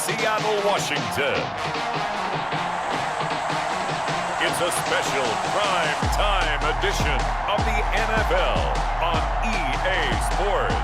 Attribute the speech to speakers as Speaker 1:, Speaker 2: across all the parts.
Speaker 1: Seattle, Washington. It's a special prime time edition of the NFL on EA Sports.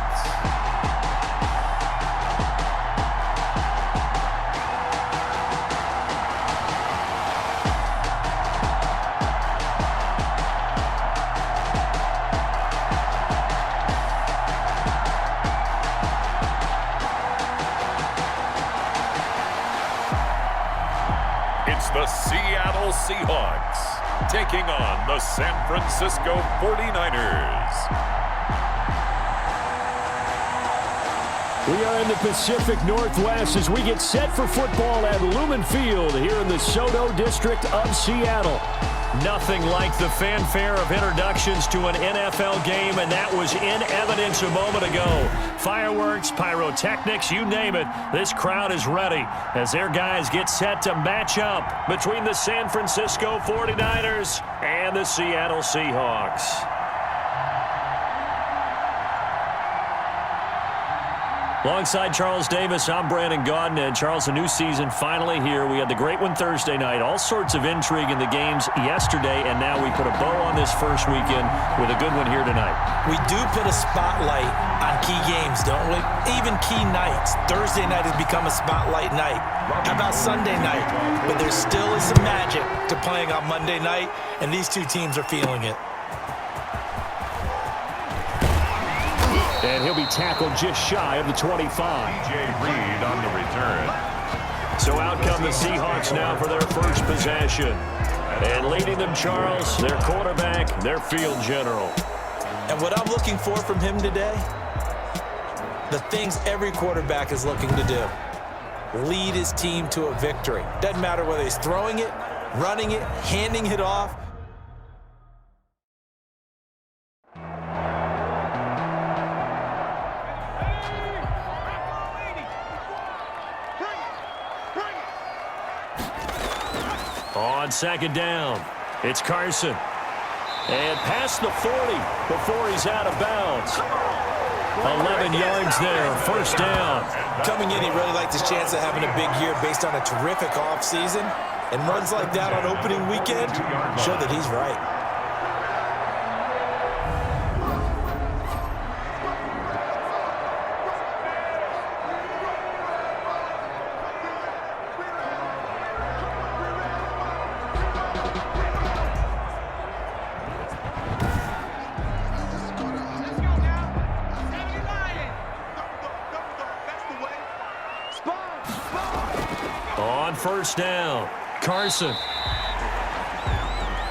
Speaker 1: The Seattle Seahawks taking on the San Francisco 49ers.
Speaker 2: We are in the Pacific Northwest as we get set for football at Lumen Field here in the SoDo district of Seattle. Nothing like the fanfare of introductions to an NFL game, and that was in evidence a moment ago. Fireworks, pyrotechnics, you name it, this crowd is ready as their guys get set to match up between the San Francisco 49ers and the Seattle Seahawks. Alongside Charles Davis, I'm Brandon Gaudin. And Charles, a new season finally here. We had the great one Thursday night. All sorts of intrigue in the games yesterday, and now we put a bow on this first weekend with a good one here tonight.
Speaker 3: We do put a spotlight on key games, don't we? Even key nights. Thursday night has become a spotlight night. How about Sunday night? But there still is some magic to playing on Monday night, and these two teams are feeling it.
Speaker 2: And he'll be tackled just shy of the 25.
Speaker 1: DJ Reed on the return.
Speaker 2: So out come the Seahawks now for their first possession. And leading them, Charles, their quarterback, their field general.
Speaker 3: And what I'm looking for from him today, the things every quarterback is looking to do. Lead his team to a victory. Doesn't matter whether he's throwing it, running it, handing it off.
Speaker 2: On second down, it's Carson. And past the 40 before he's out of bounds. 11 yards there, first down.
Speaker 3: Coming in, he really liked his chance of having a big year based on a terrific offseason. And runs like that on opening weekend show that he's right.
Speaker 2: On first down, Carson.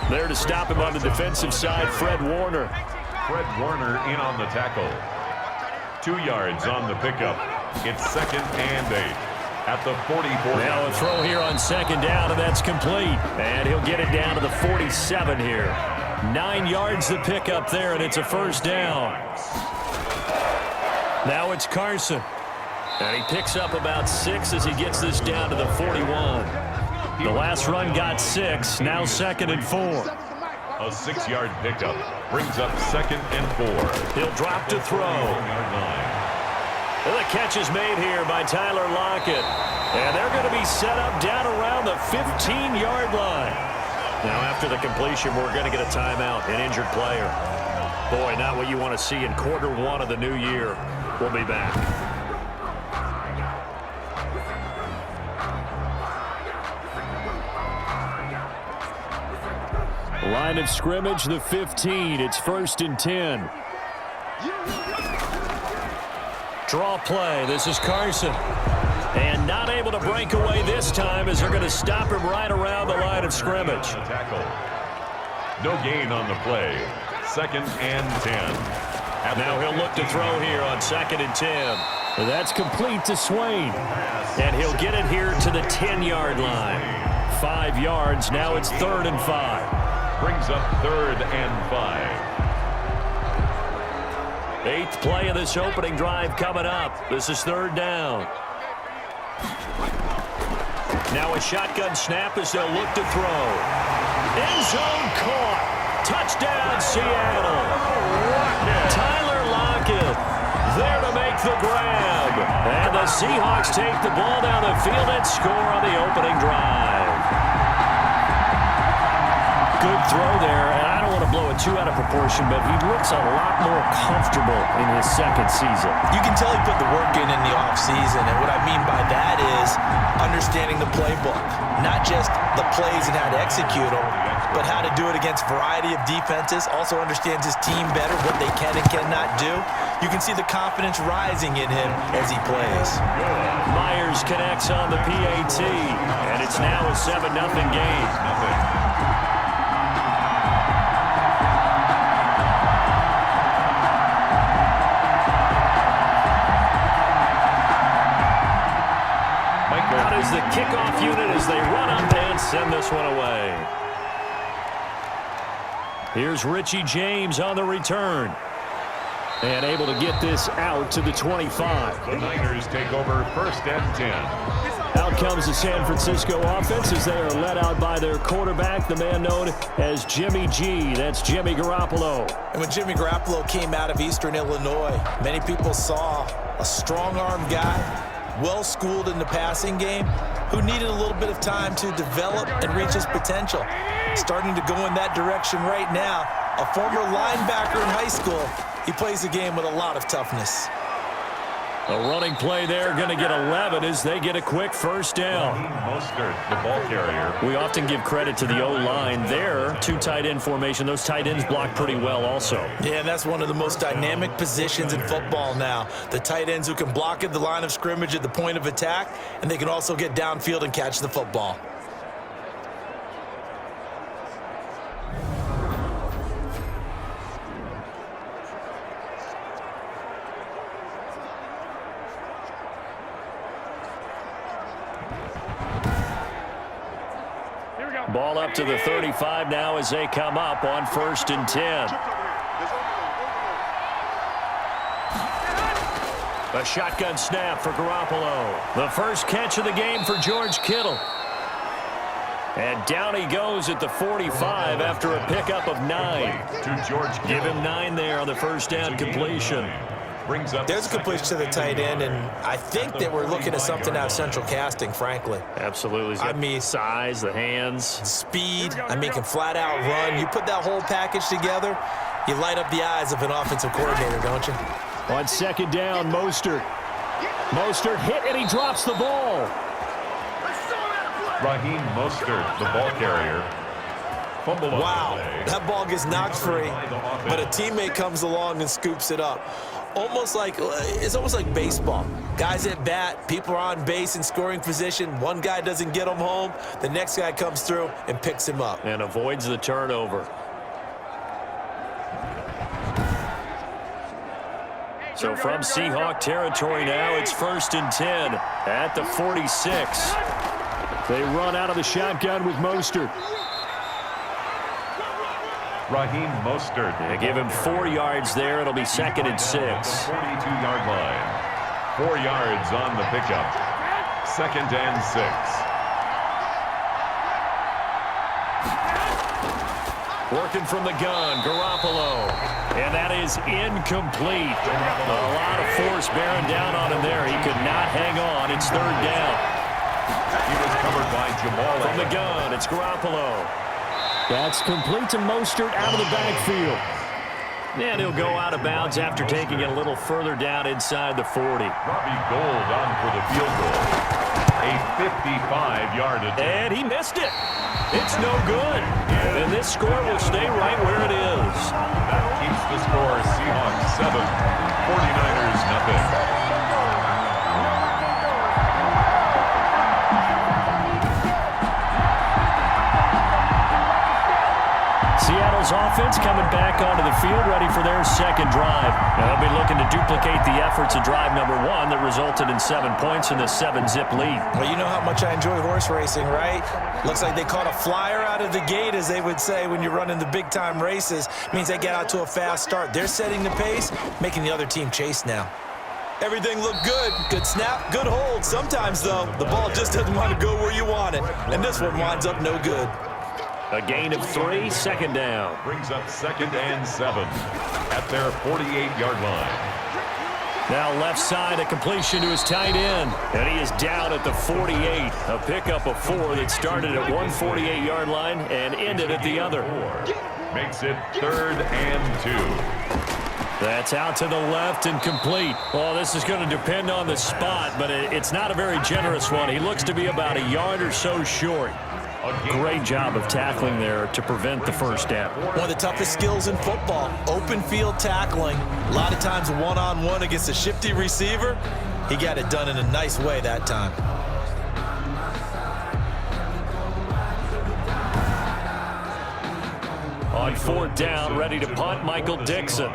Speaker 2: There to stop him on the defensive side, Fred Warner.
Speaker 1: Fred Warner in on the tackle. 2 yards on the pickup. It's 2nd and 8 at the 44.
Speaker 2: Now a throw here on second down, and that's complete. And he'll get it down to the 47 here. 9 yards the pickup there, and it's a first down. Now it's Carson. And he picks up about 6 as he gets this down to the 41. The last run got 6, now 2nd and 4.
Speaker 1: A 6-yard pickup brings up 2nd and 4.
Speaker 2: He'll drop to throw. And the catch is made here by Tyler Lockett. And they're going to be set up down around the 15-yard line. Now after the completion, we're going to get a timeout, an injured player. Boy, not what you want to see in quarter one of the new year. We'll be back. Line of scrimmage, the 15. It's 1st and 10. Draw play. This is Carson. And not able to break away this time as they're going to stop him right around the line of scrimmage.
Speaker 1: No gain on the play. 2nd and 10.
Speaker 2: Now he'll look to throw here on 2nd and 10. That's complete to Swain. And he'll get it here to the 10-yard line. 5 yards. Now it's 3rd and 5.
Speaker 1: Brings up 3rd and 5.
Speaker 2: 8th play of this opening drive coming up. This is 3rd down. Now a shotgun snap as they'll look to throw. End zone caught. Touchdown, Seattle. Tyler Lockett there to make the grab. Chubb. And the Seahawks take the ball down the field and score on the opening drive. Good throw there, and I don't want to blow it too out of proportion, but he looks a lot more comfortable in his second season.
Speaker 3: You can tell he put the work in the offseason, and what I mean by that is understanding the playbook. Not just the plays and how to execute them, but how to do it against a variety of defenses. Also understands his team better, what they can and cannot do. You can see the confidence rising in him as he plays.
Speaker 2: Myers connects on the PAT, and it's now a 7-0 game. Out is the kickoff unit as they run up and send this one away. Here's Richie James on the return. And able to get this out to the 25.
Speaker 1: The Niners take over 1st and 10.
Speaker 2: Out comes the San Francisco offense as they are led out by their quarterback, the man known as Jimmy G. That's Jimmy Garoppolo.
Speaker 3: And when Jimmy Garoppolo came out of Eastern Illinois, many people saw a strong-arm guy, well-schooled in the passing game, who needed a little bit of time to develop and reach his potential. Starting to go in that direction right now. A former linebacker in high school, he plays the game with a lot of toughness.
Speaker 2: A running play there, going to get 11 as they get a quick first down.
Speaker 1: Mostert, the ball carrier.
Speaker 2: We often give credit to the O-line there. 2 tight end formation. Those tight ends block pretty well also.
Speaker 3: Yeah, and that's one of the most dynamic positions in football now. The tight ends who can block at the line of scrimmage at the point of attack, and they can also get downfield and catch the football.
Speaker 2: Ball up to the 35 now as they come up on 1st and 10. A shotgun snap for Garoppolo. The first catch of the game for George Kittle. And down he goes at the 45 after a pickup of 9.
Speaker 1: To George Kittle.
Speaker 2: Give him 9 there on the first down completion.
Speaker 3: There's a completion to the tight end, and I think that we're looking at something out of central casting, frankly.
Speaker 2: Absolutely.
Speaker 3: I mean,
Speaker 2: size, the hands.
Speaker 3: Speed, I mean, can flat out run. You put that whole package together, you light up the eyes of an offensive coordinator, don't you?
Speaker 2: On 2nd down, Mostert. Mostert hit, and he drops the ball.
Speaker 1: Raheem Mostert, the ball carrier.
Speaker 3: Wow, that ball gets knocked free, but a teammate comes along and scoops it up. It's almost like baseball. Guys at bat, people are on base in scoring position. One guy doesn't get him home. The next guy comes through and picks him up.
Speaker 2: And avoids the turnover. So from Seahawk territory now, it's 1st and 10 at the 46. They run out of the shotgun with Mostert.
Speaker 1: Raheem Mostert.
Speaker 2: They give him 4 yards there. It'll be 2nd and 6.
Speaker 1: 42-yard line. 4 yards on the pickup. 2nd and 6.
Speaker 2: Working from the gun, Garoppolo. And that is incomplete. A lot of force bearing down on him there. He could not hang on. It's 3rd down.
Speaker 1: He was covered by Jamal.
Speaker 2: From the gun, it's Garoppolo. That's complete to Mostert out of the backfield. And he'll go out of bounds after taking it a little further down inside the 40.
Speaker 1: Robbie Gould on for the field goal. A 55-yard attempt.
Speaker 2: And he missed it. It's no good. And this score will stay right where it is.
Speaker 1: That keeps the score Seahawks 7, 49ers 0.
Speaker 2: Seattle's offense coming back onto the field, ready for their 2nd drive. Now they'll be looking to duplicate the efforts of drive number 1 that resulted in 7 points in the 7-zip lead.
Speaker 3: Well, you know how much I enjoy horse racing, right? Looks like they caught a flyer out of the gate, as they would say when you're running the big-time races. Means they get out to a fast start. They're setting the pace, making the other team chase now. Everything looked good. Good snap, good hold. Sometimes, though, the ball just doesn't want to go where you want it. And this one winds up no good.
Speaker 2: A gain of 3, 2nd down.
Speaker 1: Brings up 2nd and 7 at their 48-yard line.
Speaker 2: Now left side, a completion to his tight end. And he is down at the 48. A pickup of 4 that started at 148-yard line and ended at the other.
Speaker 1: Makes it 3rd and 2.
Speaker 2: That's out to the left and complete. Well, this is going to depend on the spot, but it's not a very generous one. He looks to be about a yard or so short. Great job of tackling there to prevent the first down.
Speaker 3: One of the toughest skills in football, open field tackling. A lot of times one-on-one against a shifty receiver. He got it done in a nice way that time.
Speaker 2: On 4th down, ready to punt, Michael Dixon.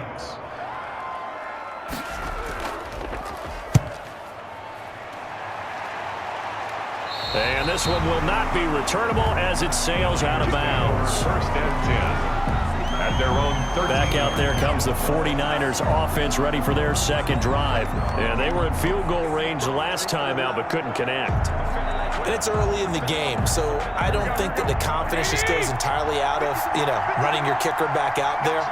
Speaker 2: And this one will not be returnable as it sails out of bounds.
Speaker 1: 1st and 10. At their own 13.
Speaker 2: Back out there comes the 49ers offense ready for their second drive. And they were in field goal range the last time out but couldn't connect.
Speaker 3: And it's early in the game, so I don't think that the confidence just goes entirely out of, running your kicker back out there.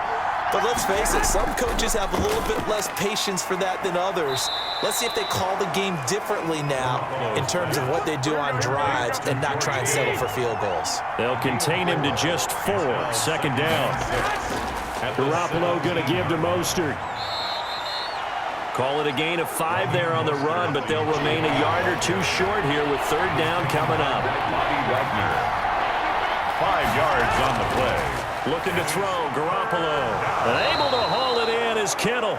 Speaker 3: But let's face it, some coaches have a little bit less patience for that than others. Let's see if they call the game differently now in terms of what they do on drives and not try and settle for field goals.
Speaker 2: They'll contain him to just 4. 2nd down. Garoppolo going to give to Mostert. Call it a gain of 5 there on the run, but they'll remain a yard or 2 short here with 3rd down coming up.
Speaker 1: 5 yards on the play.
Speaker 2: Looking to throw, Garoppolo. And able to haul it in is Kittle.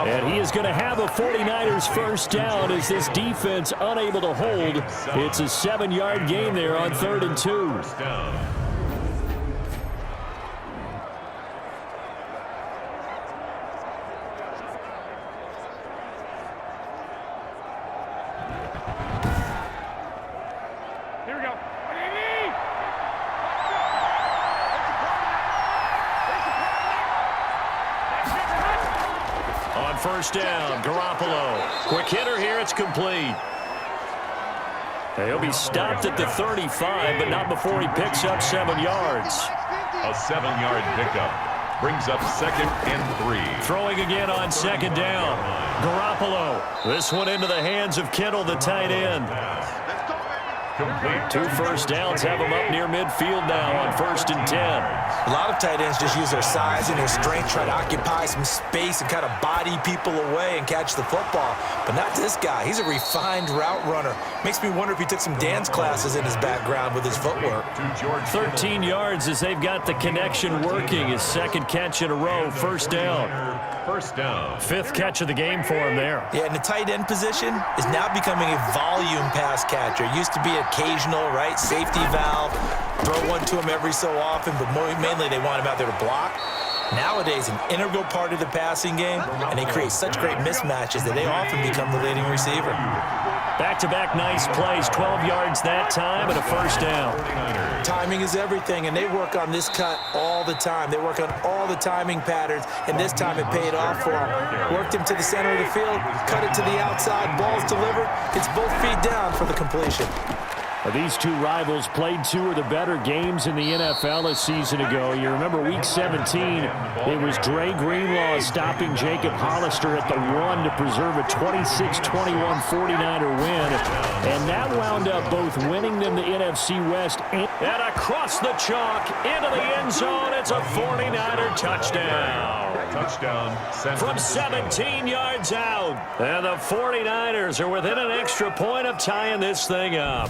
Speaker 2: And he is going to have a 49ers first down as this defense unable to hold. It's a 7-yard gain there on 3rd and 2.
Speaker 1: First down.
Speaker 2: First down, Garoppolo. Quick hitter here, it's complete. He'll be stopped at the 35, but not before he picks up 7 yards.
Speaker 1: A 7-yard pickup brings up 2nd and 3.
Speaker 2: Throwing again on 2nd down. Garoppolo. This one into the hands of Kittle, the tight end.
Speaker 1: Complete.
Speaker 2: 2 first downs have him up near midfield now on 1st and 10.
Speaker 3: A lot of tight ends just use their size and their strength, try to occupy some space and kind of body people away and catch the football. But not this guy. He's a refined route runner. Makes me wonder if he took some dance classes in his background with his footwork.
Speaker 2: 13 yards as they've got the connection working. His 2nd catch in a row, 1st down. 5th catch of the game for him there.
Speaker 3: Yeah, and the tight end position is now becoming a volume pass catcher. It used to be occasional, right? Safety valve. Throw one to him every so often, but mainly they want him out there to block. Nowadays, an integral part of the passing game, and they create such great mismatches that they often become the leading receiver.
Speaker 2: Back-to-back nice plays, 12 yards that time and a 1st down.
Speaker 3: Timing is everything, and they work on this cut all the time. They work on all the timing patterns, and this time it paid off for them. Worked him to the center of the field, cut it to the outside, ball's delivered, gets both feet down for the completion.
Speaker 2: These two rivals played 2 of the better games in the NFL a season ago. You remember Week 17, it was Dre Greenlaw stopping Jacob Hollister at the 1 to preserve a 26-21 49er win. And that wound up both winning them the NFC West and across the chalk into the end zone. It's a 49er touchdown.
Speaker 1: Touchdown.
Speaker 2: From 17 yards out. And the 49ers are within an extra point of tying this thing up.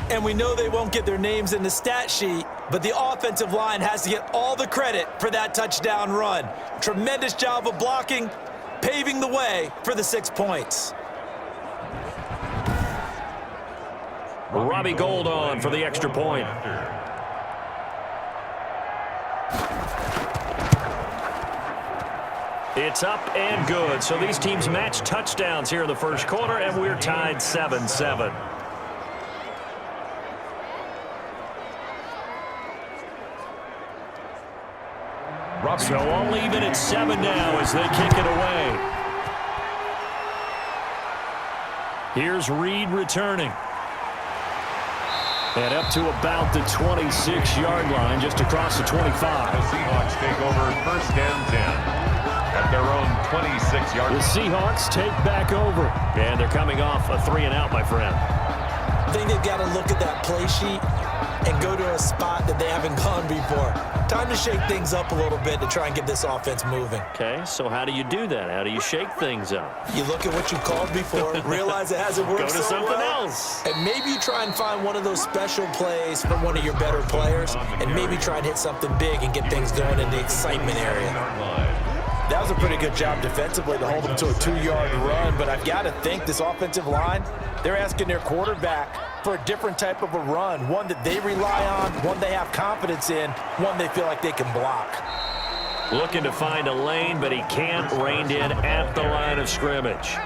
Speaker 3: And we know they won't get their names in the stat sheet, but the offensive line has to get all the credit for that touchdown run. Tremendous job of blocking, paving the way for the 6 points.
Speaker 2: Robbie Gould on for the extra point. It's up and good. So these teams match touchdowns here in the first quarter, and we're tied 7-7. So all even at 7 now as they kick it away. Here's Reed returning. And up to about the 26-yard line, just across the 25.
Speaker 1: The Seahawks take over 1st and 10. at their own 26-yard line.
Speaker 2: The Seahawks take back over. And they're coming off a 3-and-out, my friend.
Speaker 3: I think they've got to look at that play sheet and go to a spot that they haven't gone before. Time to shake things up a little bit to try and get this offense moving.
Speaker 2: Okay, so how do you do that? How do you shake things up?
Speaker 3: You look at what you called before, realize it hasn't worked
Speaker 2: Go to
Speaker 3: so
Speaker 2: something
Speaker 3: well,
Speaker 2: else.
Speaker 3: and maybe you try and find one of those special plays from one of your better players, and maybe try and hit something big and get things going in the excitement area. That was a pretty good job defensively to hold them to a 2-yard run, but I've got to think this offensive line, they're asking their quarterback for a different type of a run, one that they rely on, one they have confidence in, one they feel like they can block.
Speaker 2: Looking to find a lane, but he can't. Reined in at the line of scrimmage.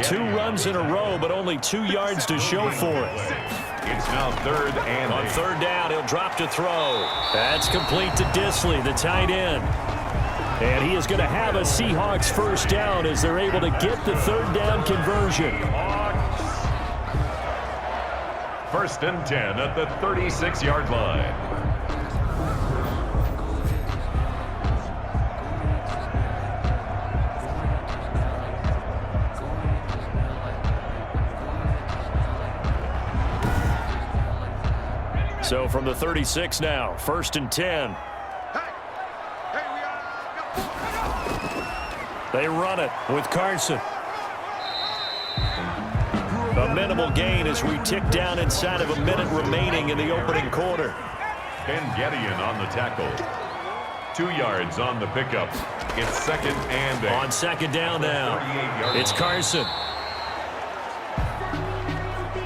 Speaker 2: 2 runs in a row, but only 2 yards to show for it.
Speaker 1: It's now 3rd and
Speaker 2: On 3rd down, he'll drop to throw. That's complete to Disley, the tight end. And he is going to have a Seahawks first down as they're able to get the 3rd down conversion.
Speaker 1: 1st and 10 at the 36-yard line.
Speaker 2: So from the 36 now, 1st and 10. They run it with Carson. A minimal gain as we tick down inside of a minute remaining in the opening quarter.
Speaker 1: Ben Gedeon on the tackle. 2 yards on the pickup. It's 2nd and 8.
Speaker 2: On 2nd down now, it's Carson.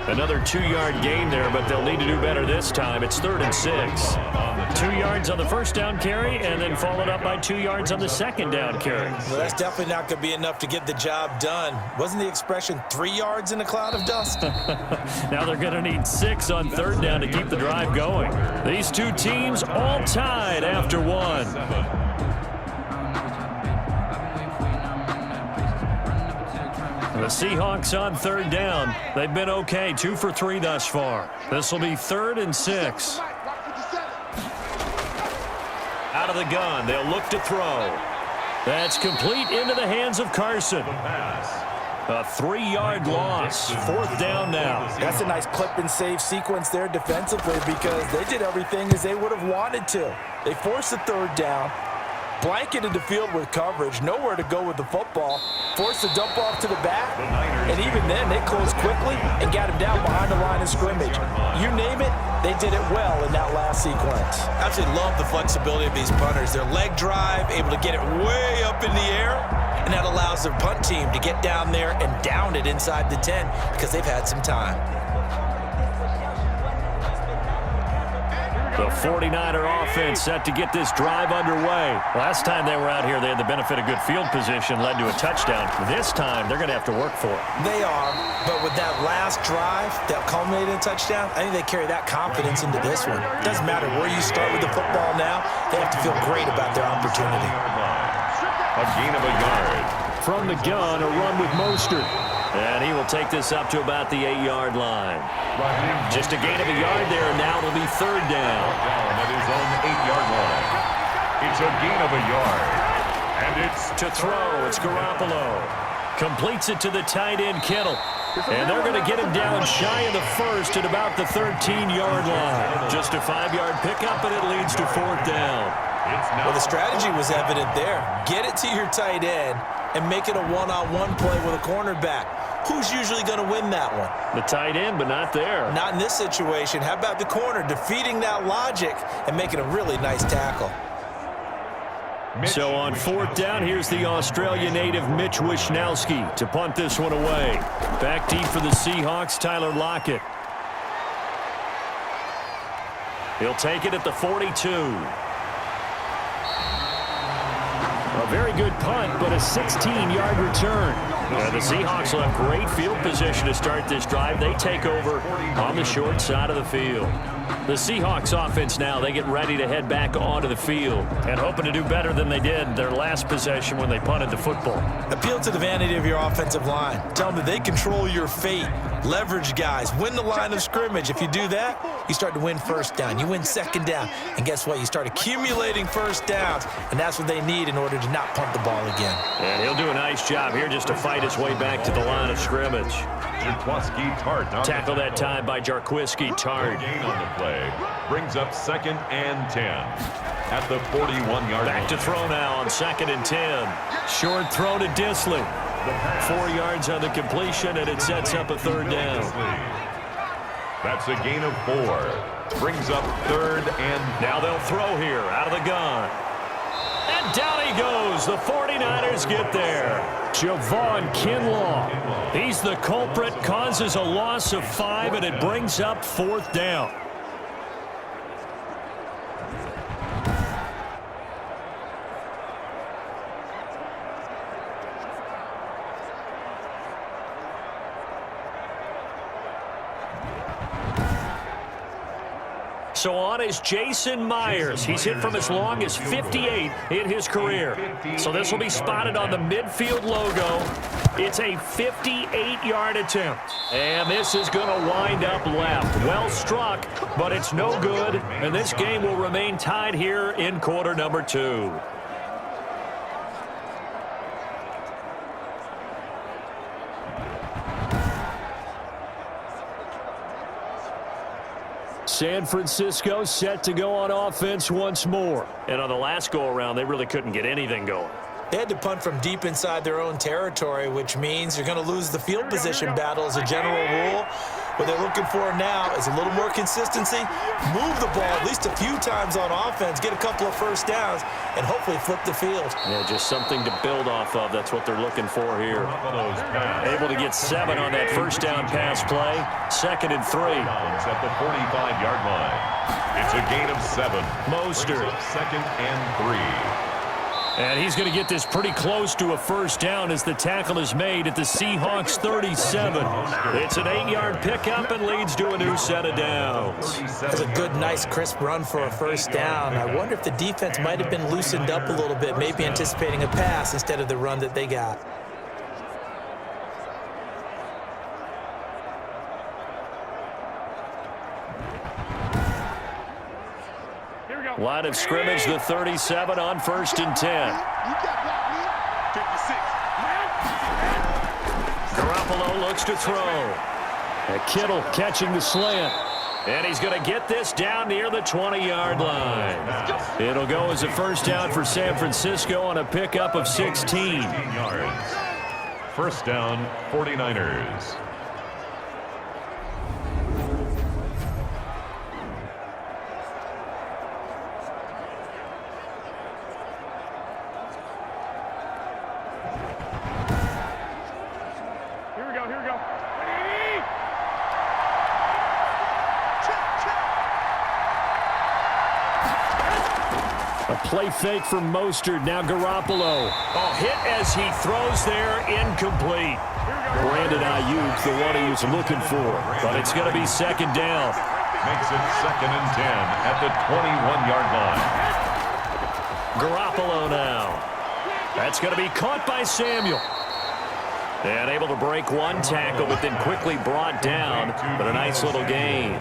Speaker 2: Another 2-yard gain there, but they'll need to do better this time. It's 3rd and 6. 2 yards on the 1st down carry, and then followed up by 2 yards on the 2nd down carry.
Speaker 3: Well, that's definitely not going to be enough to get the job done. Wasn't the expression 3 yards in a cloud of dust?
Speaker 2: Now they're going to need 6 on 3rd down to keep the drive going. These two teams all tied after 1. The Seahawks on 3rd down. They've been okay, 2 for 3 thus far. This will be 3rd and 6. Out of the gun, they'll look to throw. That's complete into the hands of Carson. A 3-yard loss. 4th down now.
Speaker 3: That's a nice clip and save sequence there defensively because they did everything as they would have wanted to. They forced the 3rd down, blanketed the field with coverage, nowhere to go with the football, forced the dump off to the back, and even then they closed quickly and got him down behind the line of scrimmage. You name it, they did it well in that last sequence. I absolutely love the flexibility of these punters. Their leg drive, able to get it way up in the air, and that allows their punt team to get down there and down it inside the 10 because they've had some time.
Speaker 2: The 49er offense set to get this drive underway. Last time they were out here, they had the benefit of good field position, led to a touchdown. This time, they're going to have to work for it.
Speaker 3: They are, but with that last drive that culminated in a touchdown, I think they carry that confidence into this one. It doesn't matter where you start with the football now. They have to feel great about their opportunity.
Speaker 1: A gain of a yard.
Speaker 2: From the gun, a run with Mostert. And he will take this up to about the 8-yard line. Just a gain of a yard there, and now it'll be 3rd down.
Speaker 1: At his own 8-yard line. It's a gain of a yard. And it's
Speaker 2: To throw, it's Garoppolo. Completes it to the tight end, Kittle. And they're going to get him down shy of the 1st at about the 13-yard line. Just a 5-yard pickup, and it leads to 4th down.
Speaker 3: Well, the strategy was evident there. Get it to your tight end and make it a one-on-one play with a cornerback. Who's usually going to win that one?
Speaker 2: The tight end, but not there.
Speaker 3: Not in this situation. How about the corner defeating that logic and making a really nice tackle?
Speaker 2: So on 4th down, here's the Australia native Mitch Wishnowsky to punt this one away. Back deep for the Seahawks, Tyler Lockett. He'll take it at the 42. A very good punt, but a 16-yard return. The Seahawks will have great field position to start this drive. They take over on the short side of the field. The Seahawks offense now, they get ready to head back onto the field and hoping to do better than they did their last possession when they punted the football.
Speaker 3: Appeal to the vanity of your offensive line. Tell them that they control your fate. Leverage guys. Win the line of scrimmage. If you do that, you start to win first down. You win second down. And guess what? You start accumulating first downs. And that's what they need in order to not punt the ball again.
Speaker 2: And he'll do a nice job here just to fight his way back to the line of scrimmage. Tackle that time by Jarquiski Tart.
Speaker 1: Gain on the play. Brings up 2nd and 10 at the 41-yard line.
Speaker 2: Back to throw now on 2nd and 10. Short throw to Disley. 4 yards on the completion, and it sets up a 3rd down.
Speaker 1: That's a gain of 4. Brings up 3rd and...
Speaker 2: Now they'll throw here out of the gun. And down he goes. The 49ers get there. Javon Kinlaw. He's the culprit, causes a loss of 5, and it brings up 4th down. So on is Jason Myers. He's hit from as long as 58 in his career. So this will be spotted on the midfield logo. It's a 58-yard attempt. And this is going to wind up left. Well struck, but it's no good. And this game will remain tied here in quarter number 2. San Francisco set to go on offense once more. And on the last go-around, they really couldn't get anything going.
Speaker 3: They had to punt from deep inside their own territory, which means you're going to lose the field position battle as a general rule. What they're looking for now is a little more consistency, move the ball at least a few times on offense, get a couple of first downs, and hopefully flip the field.
Speaker 2: Yeah, just something to build off of. That's what they're looking for here. Able to get 7 on that first down pass play. 2nd and 3.
Speaker 1: At the 45-yard line. It's a gain of 7.
Speaker 2: Mostert.
Speaker 1: 2nd and 3.
Speaker 2: And he's going to get this pretty close to a first down as the tackle is made at the Seahawks 37. It's an 8-yard pickup and leads to a new set of downs.
Speaker 3: That's a good, nice, crisp run for a first down. I wonder if the defense might have been loosened up a little bit, maybe anticipating a pass instead of the run that they got.
Speaker 2: Line of scrimmage, the 37 on 1st and 10. Garoppolo looks to throw. And Kittle catching the slant. And he's going to get this down near the 20-yard line. It'll go as a first down for San Francisco on a pickup of 16
Speaker 1: yards. First down, 49ers.
Speaker 2: Play fake from Mostert. Now Garoppolo. Oh, hit as he throws there. Incomplete. Brandon Ayuk, the one he was looking for. But it's going to be 2nd down.
Speaker 1: Makes it 2nd and 10 at the 21-yard line.
Speaker 2: Garoppolo now. That's going to be caught by Samuel. And able to break one tackle, but then quickly brought down. But a nice little gain.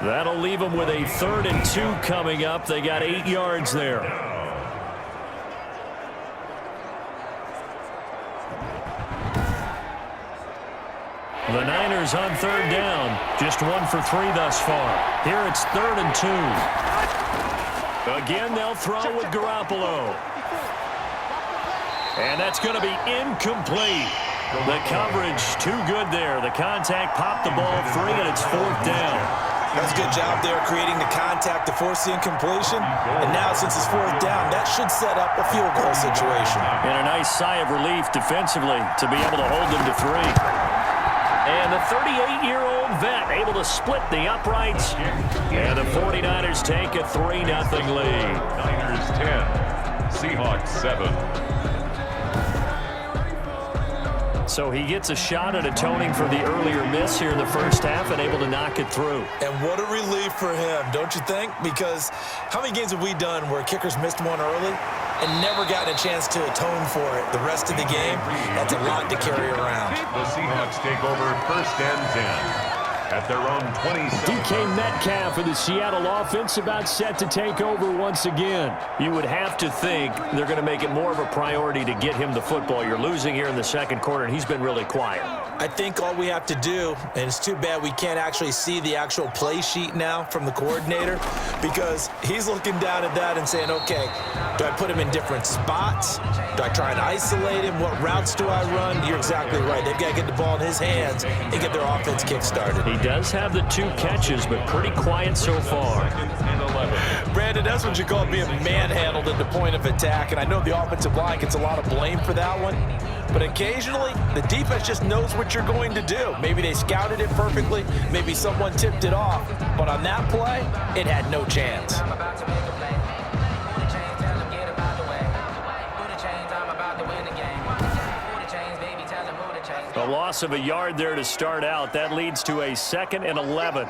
Speaker 2: That'll leave them with a 3rd and 2 coming up. They got 8 yards there. The Niners on 3rd down. Just 1 for 3 thus far. Here it's 3rd and 2. Again, they'll throw with Garoppolo. And that's going to be incomplete. The coverage too good there. The contact popped the ball free, and it's 4th down.
Speaker 3: That's a good job there creating the contact to force the incompletion. And now since it's 4th down, that should set up a field goal situation.
Speaker 2: And a nice sigh of relief defensively to be able to hold them to 3. And the 38-year-old vet able to split the uprights. And the 49ers take a 3-0 lead.
Speaker 1: Niners 10, Seahawks 7.
Speaker 2: So he gets a shot at atoning for the earlier miss here in the first half and able to knock it through.
Speaker 3: And what a relief for him, don't you think? Because how many games have we done where kickers missed one early and never gotten a chance to atone for it the rest of the game? That's a lot to carry around.
Speaker 1: The Seahawks take over 1st and 10. At their own 27.
Speaker 2: DK Metcalf for the Seattle offense about set to take over once again. You would have to think they're going to make it more of a priority to get him the football. You're losing here in the second quarter, and he's been really quiet.
Speaker 3: I think all we have to do, and it's too bad we can't actually see the actual play sheet now from the coordinator, because he's looking down at that and saying, okay, do I put him in different spots? Do I try and isolate him? What routes do I run? You're exactly right. They've got to get the ball in his hands and get their offense kick-started.
Speaker 2: He does have the 2 catches, but pretty quiet so far.
Speaker 3: Brandon, that's what you call being manhandled at the point of attack, and I know the offensive line gets a lot of blame for that one, but occasionally the defense just knows what you're going to do. Maybe they scouted it perfectly, maybe someone tipped it off, but on that play, it had no chance.
Speaker 2: A loss of a yard there to start out. That leads to a 2nd and 11.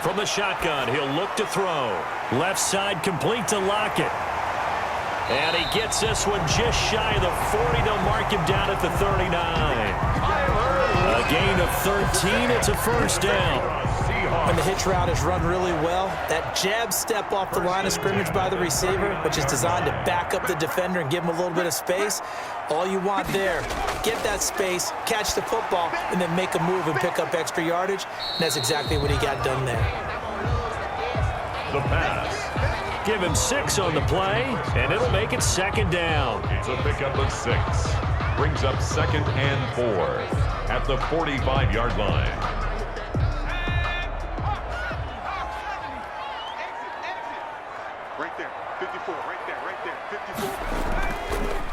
Speaker 2: From the shotgun, he'll look to throw. Left side complete to Lockett. And he gets this one just shy of the 40. They'll mark him down at the 39. A gain of 13. It's a 1st down.
Speaker 3: When the hitch route is run really well, that jab step off the line of scrimmage by the receiver, which is designed to back up the defender and give him a little bit of space, all you want there, get that space, catch the football, and then make a move and pick up extra yardage. And that's exactly what he got done there.
Speaker 1: The pass.
Speaker 2: Give him 6 on the play, and it'll make it 2nd down.
Speaker 1: It's a pickup of 6. Brings up 2nd and 4 at the 45-yard line.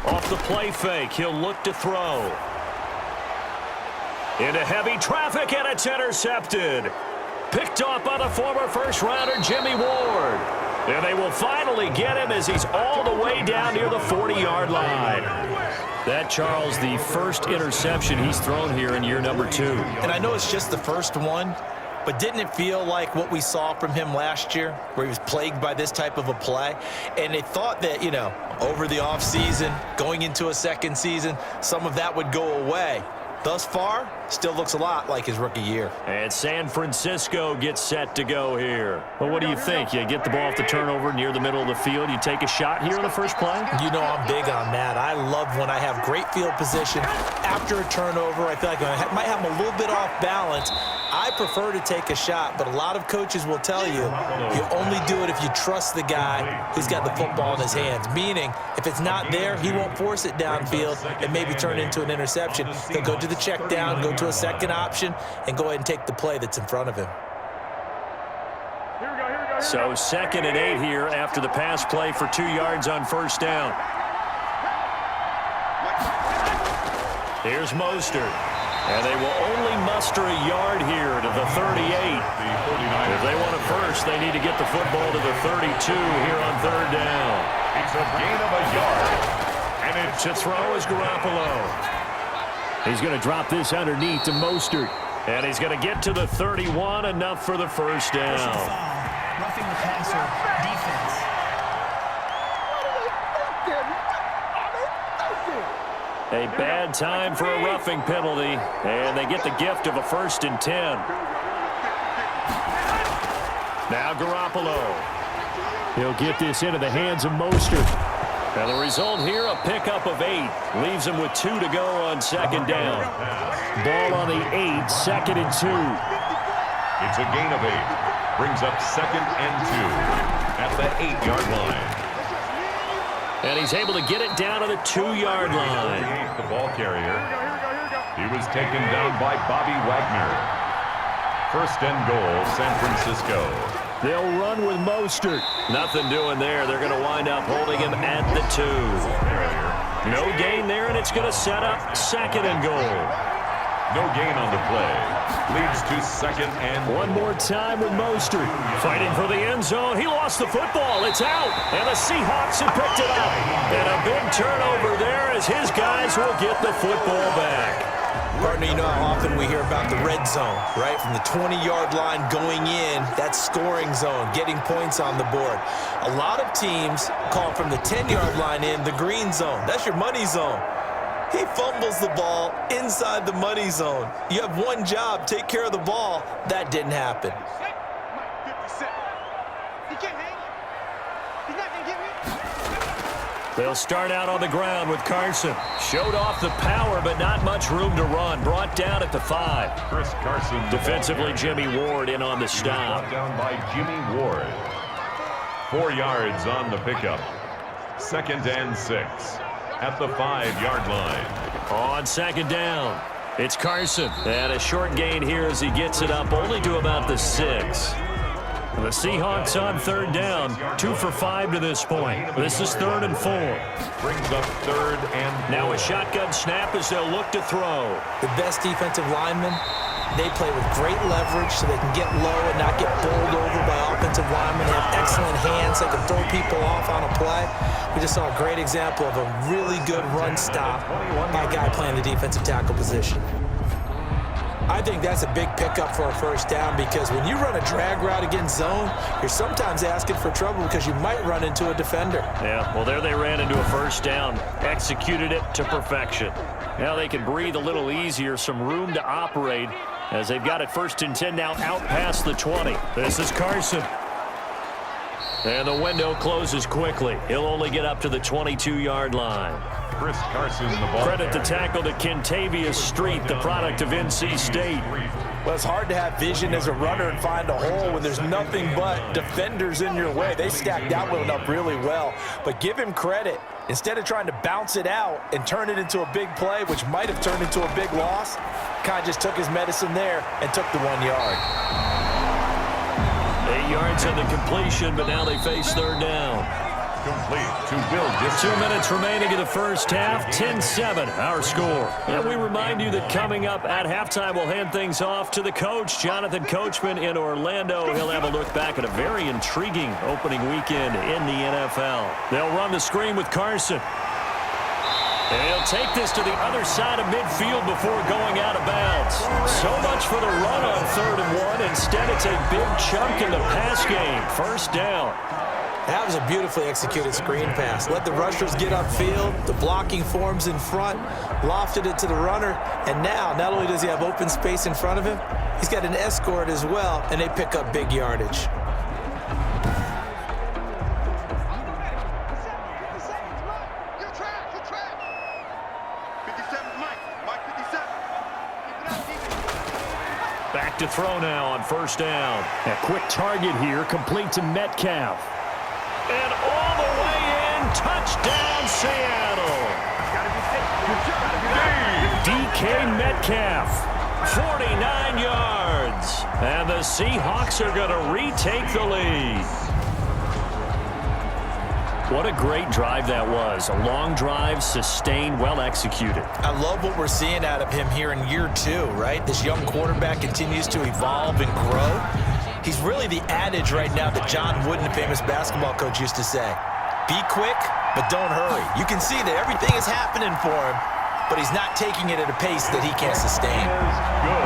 Speaker 2: Off the play fake, he'll look to throw. Into heavy traffic, and it's intercepted. Picked off by the former first-rounder Jimmy Ward. And they will finally get him as he's all the way down near the 40-yard line. That, Charles, the first interception he's thrown here in year number 2.
Speaker 3: And I know it's just the first one, but didn't it feel like what we saw from him last year, where he was plagued by this type of a play? And they thought that, you know, over the offseason, going into a second season, some of that would go away. Thus far, still looks a lot like his rookie year.
Speaker 2: And San Francisco gets set to go here. Well, what do you think? You get the ball off the turnover near the middle of the field. You take a shot here on the first play?
Speaker 3: You know I'm big on that. I love when I have great field position. After a turnover, I feel like I might have him a little bit off balance. I prefer to take a shot, but a lot of coaches will tell you, you only do it if you trust the guy who's got the football in his hands. Meaning, if it's not there, he won't force it downfield and maybe turn it into an interception. He'll go to the check down, go to a second option, and go ahead and take the play that's in front of him.
Speaker 2: So 2nd and 8 here after the pass play for 2 yards on 1st down. Here's Mostert. And they will only muster a yard here to the 38. If they want a first, they need to get the football to the 32 here on 3rd down.
Speaker 1: It's a gain of a yard. And it's
Speaker 2: to throw is Garoppolo. He's going to drop this underneath to Mostert. And he's going to get to the 31, enough for the 1st down.
Speaker 4: Roughing the passer, defense.
Speaker 2: A bad time for a roughing penalty, and they get the gift of a 1st and 10. Now Garoppolo. He'll get this into the hands of Mostert. And the result here, a pickup of 8. Leaves him with 2 to go on 2nd down. Ball on the 8, 2nd and 2.
Speaker 1: It's a gain of 8. Brings up 2nd and 2 at the 8-yard line.
Speaker 2: And he's able to get it down to the 2-yard line.
Speaker 1: The ball carrier. He was taken down by Bobby Wagner. 1st and goal, San Francisco.
Speaker 2: They'll run with Mostert. Nothing doing there. They're going to wind up holding him at the 2. No gain there, and it's going to set up 2nd and goal.
Speaker 1: No gain on the play. Leads to second and
Speaker 2: one more time with Mostert. Fighting for the end zone. He lost the football. It's out. And the Seahawks have picked it up. And a big turnover there as his guys will get the football back.
Speaker 3: Partner, you know how often we hear about the red zone, right? From the 20-yard line going in, that scoring zone, getting points on the board. A lot of teams call from the 10-yard line in the green zone. That's your money zone. He fumbles the ball inside the money zone. You have one job, take care of the ball. That didn't happen.
Speaker 2: They'll start out on the ground with Carson. Showed off the power, but not much room to run. Brought down at the 5.
Speaker 1: Chris Carson.
Speaker 2: Defensively, Jimmy Ward in on the stop.
Speaker 1: Brought down by Jimmy Ward. 4 yards on the pickup. Second and 6 at the 5-yard line.
Speaker 2: On second down, it's Carson. And a short gain here as he gets it up only to about the 6. The Seahawks on third down, 2 for 5 to this point. This is 3rd and 4.
Speaker 1: Brings up 3rd and 4.
Speaker 2: Now a shotgun snap as they'll look to throw.
Speaker 3: The best defensive linemen, they play with great leverage so they can get low and not get bowled over by offensive linemen. They have excellent hands. They can throw people off on a play. We just saw a great example of a really good run stop by a guy playing the defensive tackle position. I think that's a big pickup for a first down because when you run a drag route against zone, you're sometimes asking for trouble because you might run into a defender.
Speaker 2: Yeah, well, there they ran into a first down, executed it to perfection. Now they can breathe a little easier, some room to operate as they've got it 1st and 10 now out past the 20. This is Carson. And the window closes quickly. He'll only get up to the 22-yard line.
Speaker 1: Chris Carson, the ball.
Speaker 2: Credit the tackle to Kentavious Street, the product of NC State.
Speaker 3: Well, it's hard to have vision as a runner and find a hole when there's nothing but defenders in your way. They stacked that one up really well. But give him credit. Instead of trying to bounce it out and turn it into a big play, which might have turned into a big loss, kind of just took his medicine there and took the 1 yard.
Speaker 2: 8 yards on the completion, but now they face third down.
Speaker 1: Complete to Bill Dixon.
Speaker 2: 2 minutes remaining in the first half. 10-7, our score. And we remind you that coming up at halftime, we'll hand things off to the coach, Jonathan Coachman in Orlando. He'll have a look back at a very intriguing opening weekend in the NFL. They'll run the screen with Carson. And he'll take this to the other side of midfield before going out of bounds. So much for the run on 3rd and 1. Instead, it's a big chunk in the pass game. First down.
Speaker 3: That was a beautifully executed screen pass. Let the rushers get upfield. The blocking forms in front. Lofted it to the runner. And now, not only does he have open space in front of him, he's got an escort as well, and they pick up big yardage.
Speaker 2: Back to throw now on first down. A quick target here, complete to Metcalf. And all the way in, touchdown Seattle. DK Metcalf, 49 yards. And the Seahawks are going to retake the lead. What a great drive that was. A long drive, sustained, well executed.
Speaker 3: I love what we're seeing out of him here in year 2, right? This young quarterback continues to evolve and grow. He's really the adage right now that John Wooden, the famous basketball coach, used to say. Be quick, but don't hurry. You can see that everything is happening for him, but he's not taking it at a pace that he can't sustain.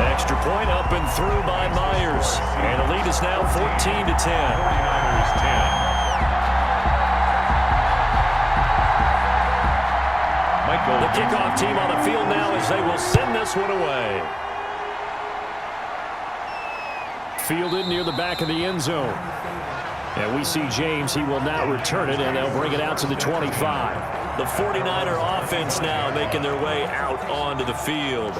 Speaker 2: Extra point up and through by Myers. And the lead is now 14-10.
Speaker 1: 49ers 10.
Speaker 2: The kickoff team on the field now as they will send this one away. Fielded near the back of the end zone. And we see James. He will not return it, and they'll bring it out to the 25. The 49er offense now making their way out onto the field.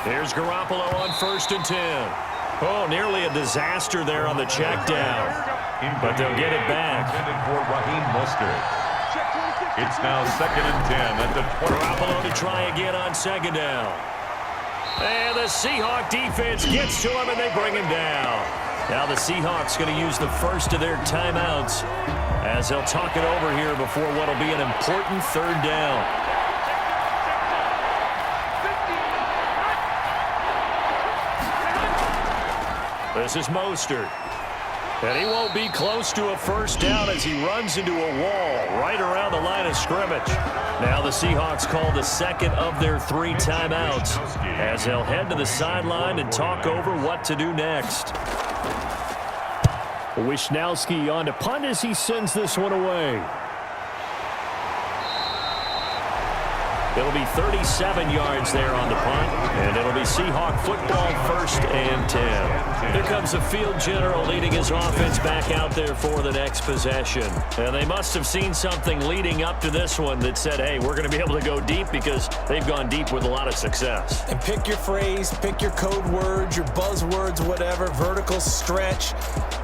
Speaker 2: Here's Garoppolo on 1st and 10. Oh, nearly a disaster there on the check down. But they'll get it back.
Speaker 1: For Raheem Mostert. It's now 2nd and 10 at the 20.
Speaker 2: Garoppolo to try again on 2nd down. And the Seahawk defense gets to him, and they bring him down. Now the Seahawks going to use the first of their timeouts as they'll talk it over here before what will be an important third down. This is Mostert. And he won't be close to a first down as he runs into a wall right around the line of scrimmage. Now the Seahawks call the second of their 3 timeouts as they'll head to the sideline and talk over what to do next. Wishnowski on to punt as he sends this one away. It'll be 37 yards there on the punt, and it'll be Seahawk football, 1st and 10. Here comes the field general leading his offense back out there for the next possession. And they must have seen something leading up to this one that said, hey, we're going to be able to go deep because they've gone deep with a lot of success.
Speaker 3: And pick your phrase, pick your code words, your buzzwords, whatever, vertical stretch,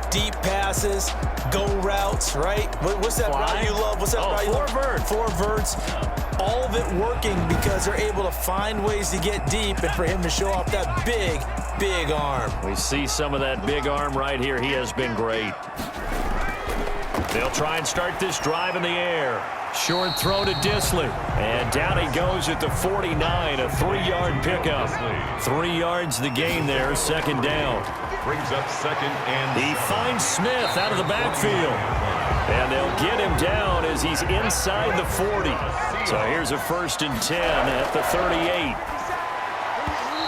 Speaker 3: deep passes, go routes, right? What's that route you love? What's that route you love?
Speaker 2: 4 verts.
Speaker 3: 4 verts. All of it working because they're able to find ways to get deep and for him to show off that big, big arm.
Speaker 2: We see some of that big arm right here. He has been great. They'll try and start this drive in the air. Short throw to Disley. And down he goes at the 49, a 3-yard pickup. 3 yards the gain there, 2nd down.
Speaker 1: Brings up 2nd and
Speaker 2: He finds Smith out of the backfield. And they'll get him down as he's inside the 40. So here's a 1st and 10 at the 38.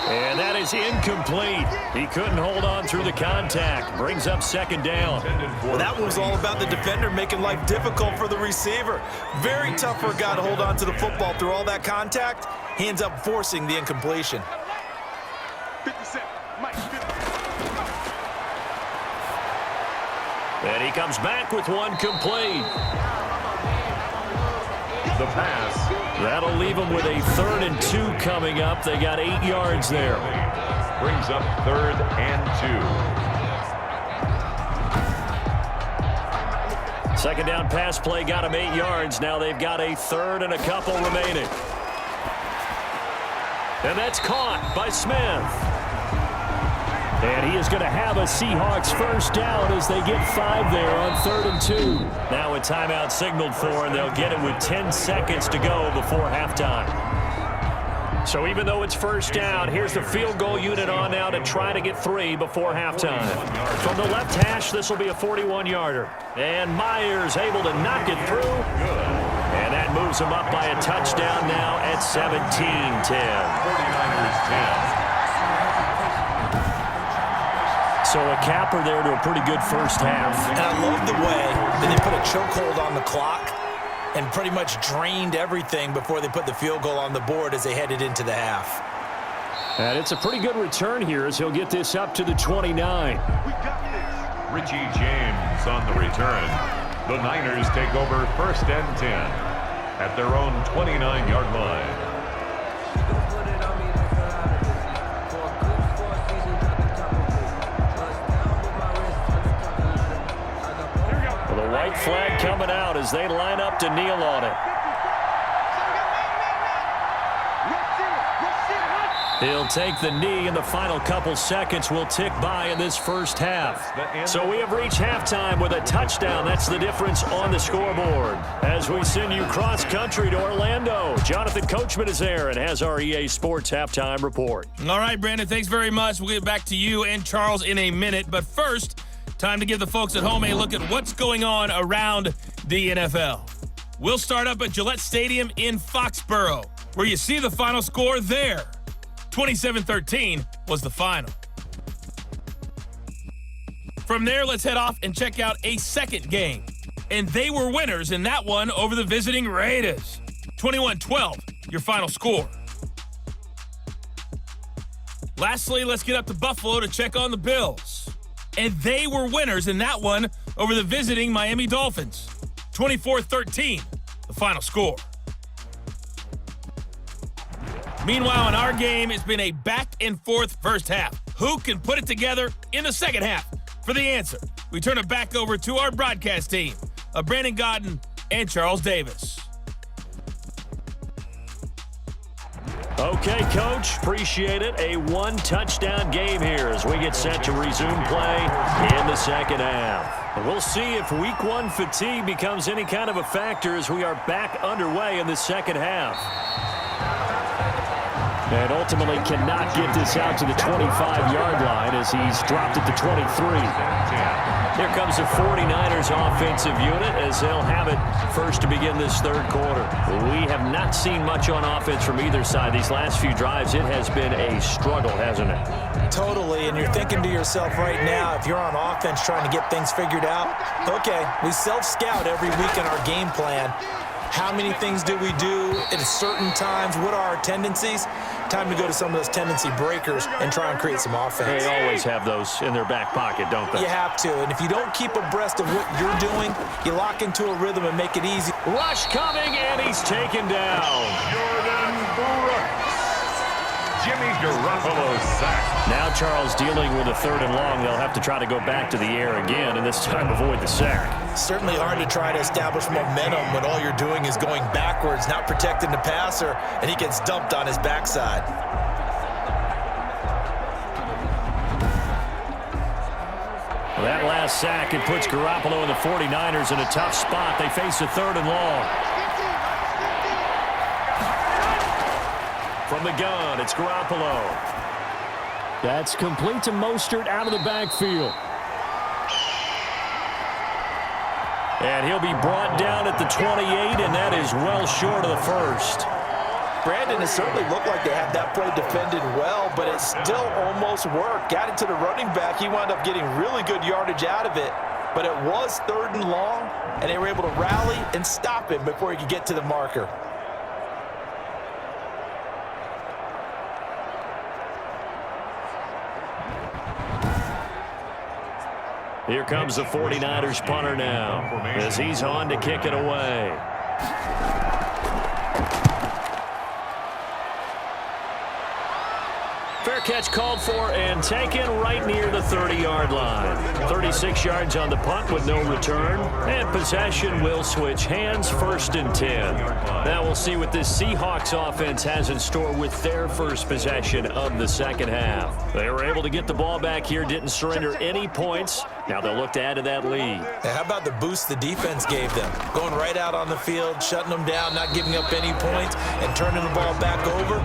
Speaker 2: And that is incomplete. He couldn't hold on through the contact. Brings up 2nd down.
Speaker 3: Well, that was all about the defender making life difficult for the receiver. Very tough for a guy to hold on to the football through all that contact. He ends up forcing the incompletion.
Speaker 5: 57, Mike, 50.
Speaker 2: And he comes back with one complete.
Speaker 1: the pass.
Speaker 2: That'll leave them with a 3rd and 2 coming up. They got 8 yards there.
Speaker 1: Brings up 3rd and 2.
Speaker 2: Second down pass play got him 8 yards. Now they've got a 3rd and a couple remaining. And that's caught by Smith. And he is going to have a Seahawks first down as they get 5 there on 3rd and 2. Now a timeout signaled for, and they'll get it with 10 seconds to go before halftime. So even though it's first down, here's the field goal unit on now to try to get 3 before halftime. From the left hash, this will be a 41-yarder. And Myers able to knock it through. And that moves him up by a touchdown now at 17-10.
Speaker 1: 49ers 10.
Speaker 2: So a capper there to a pretty good first half.
Speaker 3: And I love the way that they put a chokehold on the clock and pretty much drained everything before they put the field goal on the board as they headed into the half.
Speaker 2: And it's a pretty good return here as he'll get this up to the 29.
Speaker 1: Richie James on the return. The Niners take over 1st and 10 at their own 29-yard line.
Speaker 2: White flag coming out as they line up to kneel on it. He'll take the knee, and the final couple seconds will tick by in this first half. So we have reached halftime with a touchdown. That's the difference on the scoreboard. As we send you cross-country to Orlando, Jonathan Coachman is there and has our EA Sports halftime report.
Speaker 6: All right, Brandon, thanks very much. We'll get back to you and Charles in a minute. But first, time to give the folks at home a look at what's going on around the NFL. We'll start up at Gillette Stadium in Foxborough, where you see the final score there. 27-13 was the final. From there, let's head off and check out a second game. And they were winners in that one over the visiting Raiders. 21-12, your final score. Lastly, let's get up to Buffalo to check on the Bills. And they were winners in that one over the visiting Miami Dolphins. 24-13, the final score. Meanwhile, in our game, it's been a back-and-forth first half. Who can put it together in the second half? For the answer, we turn it back over to our broadcast team of Brandon Godden and Charles Davis.
Speaker 2: Okay, Coach, appreciate it. A one-touchdown game here as we get set to resume play in the second half. We'll see if Week 1 fatigue becomes any kind of a factor as we are back underway in the second half. And ultimately cannot get this out to the 25-yard line as he's dropped it to 23. Here comes the 49ers offensive unit as they'll have it first to begin this third quarter. We have not seen much on offense from either side. These last few drives, it has been a struggle, hasn't it?
Speaker 3: Totally, and you're thinking to yourself right now, if you're on offense trying to get things figured out, okay, we self-scout every week in our game plan. How many things do we do at certain times? What are our tendencies? Time to go to some of those tendency breakers and try and create some offense.
Speaker 2: They always have those in their back pocket, don't they?
Speaker 3: You have to, and if you don't keep abreast of what you're doing, you lock into a rhythm and make it easy.
Speaker 2: Rush coming, and he's taken down.
Speaker 1: Jordan Brooks. Jimmy Garoppolo sack.
Speaker 2: Now Charles dealing with a 3rd and long. They'll have to try to go back to the air again, and this time avoid the sack.
Speaker 3: Certainly hard to try to establish momentum when all you're doing is going backwards, not protecting the passer, and he gets dumped on his backside.
Speaker 2: Well, that last sack, it puts Garoppolo and the 49ers in a tough spot. They face a 3rd and long. From the gun, it's Garoppolo. That's complete to Mostert out of the backfield. And he'll be brought down at the 28, and that is well short of the first.
Speaker 3: Brandon, it certainly looked like they had that play defended well, but it still almost worked. Got it to the running back. He wound up getting really good yardage out of it, but it was 3rd and long, and they were able to rally and stop him before he could get to the marker.
Speaker 2: Here comes the 49ers punter now as he's on to kick it away. Fair catch called for and taken right near the 30-yard line. 36 yards on the punt with no return. And possession will switch hands, 1st and 10. Now we'll see what this Seahawks offense has in store with their first possession of the second half. They were able to get the ball back here, didn't surrender any points. Now they'll look to add to that lead.
Speaker 3: And how about the boost the defense gave them? Going right out on the field, shutting them down, not giving up any points, and turning the ball back over.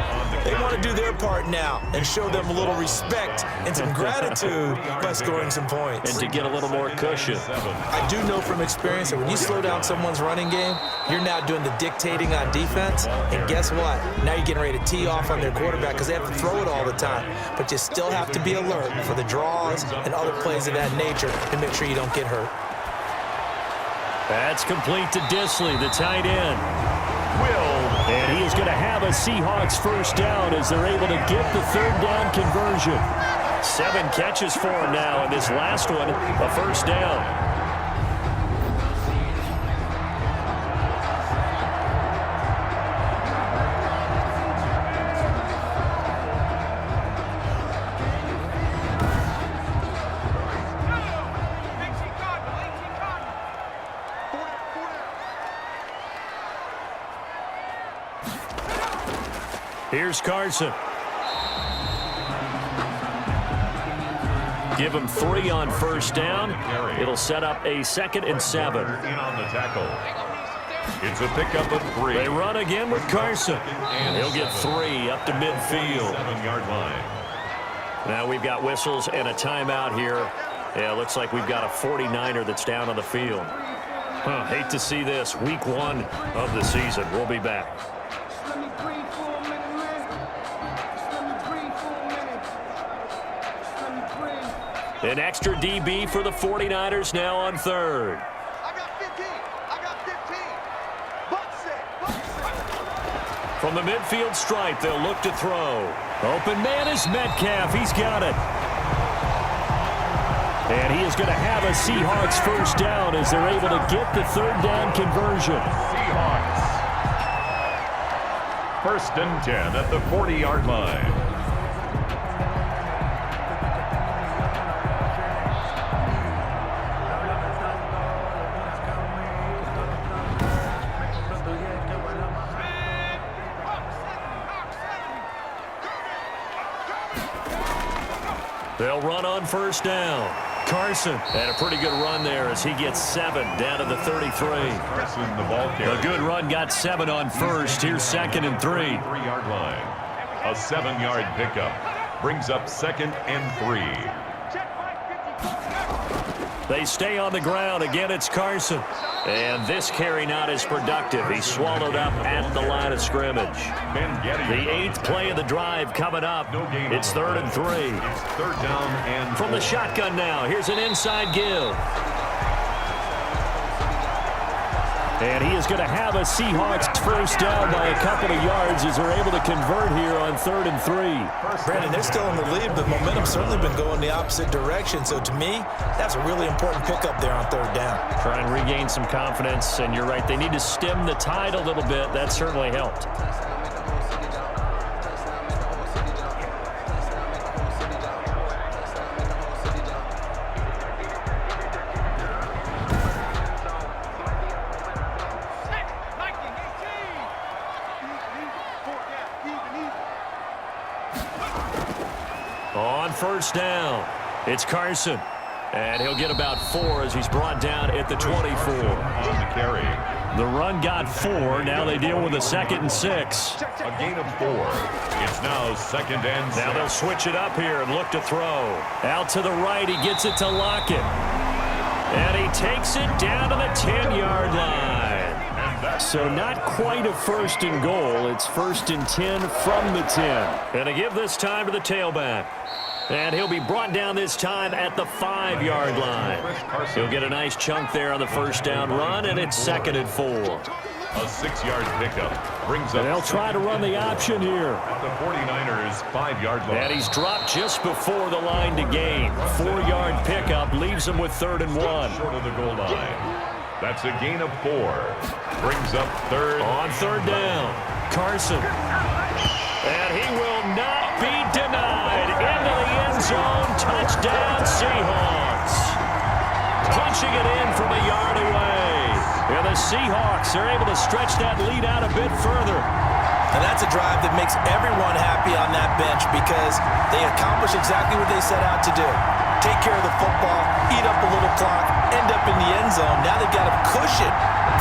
Speaker 3: They want to do their part now and show them a little respect and some gratitude by scoring some points.
Speaker 2: And to get a little more cushion.
Speaker 3: I do know from experience that when you slow down someone's running game, you're now doing the dictating on defense. And guess what? Now you're getting ready to tee off on their quarterback because they have to throw it all the time. But you still have to be alert for the draws and other plays of that nature and make sure you don't get hurt.
Speaker 2: That's complete to Disley, the tight end. And he is going to have a Seahawks first down as they're able to get the 3rd down conversion. 7 catches for him now, and this last one, a first down. Here's Carson. Give him 3 on first down. It'll set up a 2nd and 7.
Speaker 1: In on the tackle. It's a pickup of 3.
Speaker 2: They run again with Carson. And he'll get 3 up to midfield.
Speaker 1: 7-yard line.
Speaker 2: Now we've got whistles and a timeout here. Yeah, it looks like we've got a 49er that's down on the field. Hate to see this. Week 1 of the season. We'll be back. An extra DB for the 49ers now on 3rd.
Speaker 5: I got 15. I got 15. Butt set.
Speaker 2: From the midfield stripe, they'll look to throw. Open man is Metcalf. He's got it. And he is going to have a Seahawks first down as they're able to get the 3rd down conversion.
Speaker 1: Seahawks. 1st and 10 at the 40-yard line.
Speaker 2: run on first down. Carson had a pretty good run there as he gets 7 down to the 33.
Speaker 1: Carson, the ball carrier.
Speaker 2: A good run got 7 on first. Here's 2nd and 3.
Speaker 1: 3-yard line. A 7-yard pickup brings up 2nd and 3.
Speaker 2: They stay on the ground. Again, it's Carson. And this carry not as productive. He's swallowed up at the line of scrimmage. The 8th play of the drive coming up. It's 3rd and 3.
Speaker 1: It's 3rd down and
Speaker 2: From the shotgun now, here's an inside give. And he is going to have a Seahawks first down by a couple of yards as they're able to convert here on 3rd and 3.
Speaker 3: Brandon, they're still in the lead, but momentum's certainly been going the opposite direction. So to me, that's a really important pickup there on 3rd down.
Speaker 2: Try and regain some confidence, and you're right, they need to stem the tide a little bit. That certainly helped. On first down, it's Carson. And he'll get about 4 as he's brought down at the 24.
Speaker 1: on the carry.
Speaker 2: The run got 4. Now they deal with a 2nd and 6.
Speaker 1: A gain of 4. It's now 2nd and 6.
Speaker 2: Now they'll switch it up here and look to throw. Out to the right, he gets it to Lockett. And he takes it down to the 10-yard line. So not quite a 1st and goal. It's 1st and 10 from the 10. And they give this time to the tailback. And he'll be brought down this time at the 5-yard line. He'll get a nice chunk there on the first down run, and it's 2nd and 4.
Speaker 1: A 6-yard pickup brings up.
Speaker 2: And they'll try to run the option here.
Speaker 1: At the 49ers' 5-yard line.
Speaker 2: And he's dropped just before the line to gain. 4-yard pickup leaves him with 3rd and 1.
Speaker 1: Short of the goal line. That's a gain of 4. Brings up 3rd.
Speaker 2: On 3rd down, Carson. And he will not be denied. Into the end zone. Touchdown, Seahawks. Punching it in from a yard away. And the Seahawks are able to stretch that lead out a bit further.
Speaker 3: And that's a drive that makes everyone happy on that bench because they accomplish exactly what they set out to do. Take care of the football, eat up a little clock, end up in the end zone. Now they've got a cushion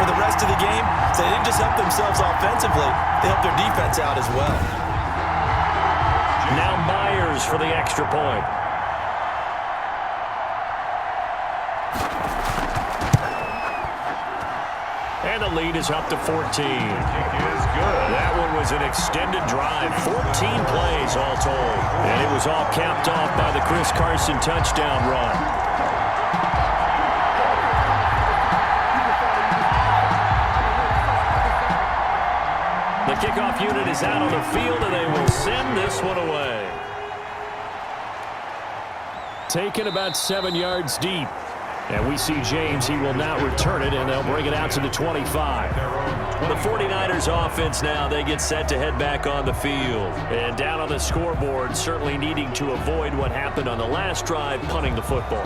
Speaker 3: for the rest of the game. So they didn't just help themselves offensively, they helped their defense out as well.
Speaker 2: Now Myers for the extra point. And the lead is up to 14.
Speaker 1: Kick is good.
Speaker 2: That one was an extended drive. 14 plays all told. And it was all capped off by the Chris Carson touchdown run. The kickoff unit is out on the field, and they will send this one away. Taken about 7 yards deep. And we see James, he will not return it, and they'll bring it out to the 25. The 49ers offense now, they get set to head back on the field. And down on the scoreboard, certainly needing to avoid what happened on the last drive, punting the football.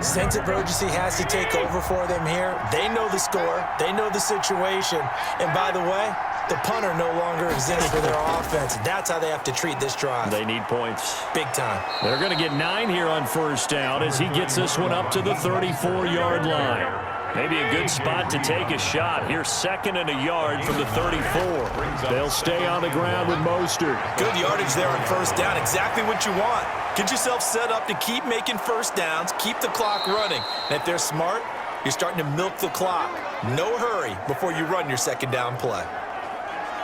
Speaker 3: Sense of urgency has to take over for them here. They know the score. They know the situation. And by the way, the punter no longer exists for their offense. That's how they have to treat this drive.
Speaker 2: They need points.
Speaker 3: Big time.
Speaker 2: They're going to get 9 here on first down as he gets this one up to the 34-yard line. Maybe a good spot to take a shot. Here's 2nd and a yard from the 34. They'll stay on the ground with Mostert.
Speaker 3: Good yardage there on first down. Exactly what you want. Get yourself set up to keep making first downs, keep the clock running. And if they're smart, you're starting to milk the clock. No hurry before you run your second down play.